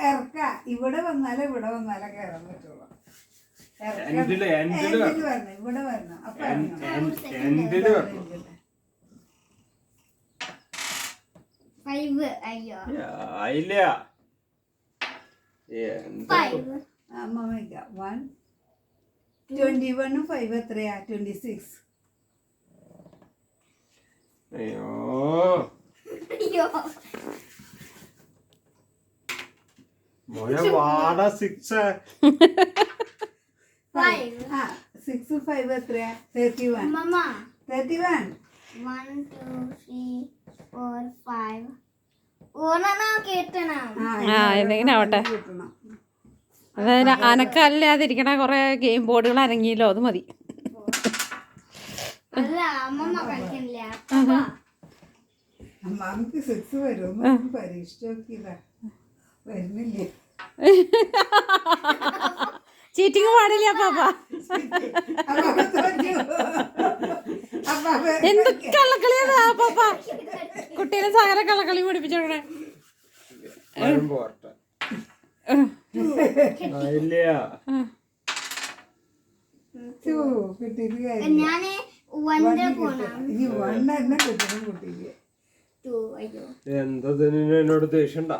ഇറക്ക ഇവിടെ വന്നാലേ കയറാൻ പറ്റുള്ളൂ. വരണം ഇവിടെ വരണം. അപ്പൊ അമ്മ 121 5 എത്രയാ? 26. അയ്യോ മോനെ വാട 6 6 5 എത്രയാ? 31. 31. 1 2 3 4 5 ഓണാ കേട്ടനാ. എന്തെങ്കിലും ആവട്ടെ. അതായത് അനക്കല്ലാതിരിക്കണ കൊറേ ഗെയിം ബോർഡുകൾ അനങ്ങിയല്ലോ, അത് മതി. അമ്മാക്ക് 6 വരും. പരീക്ഷ നോക്കിയതാ, വരുന്നില്ലേ? ചീറ്റിങ് പാടില്ല പാപ്പ. എന്ത് കള്ളക്കളിയാ പാപ്പ, കുട്ടീനെ സകല കള്ളക്കളി പഠിപ്പിച്ചോടെ. എന്താ എന്നോട് ദേഷ്യണ്ട.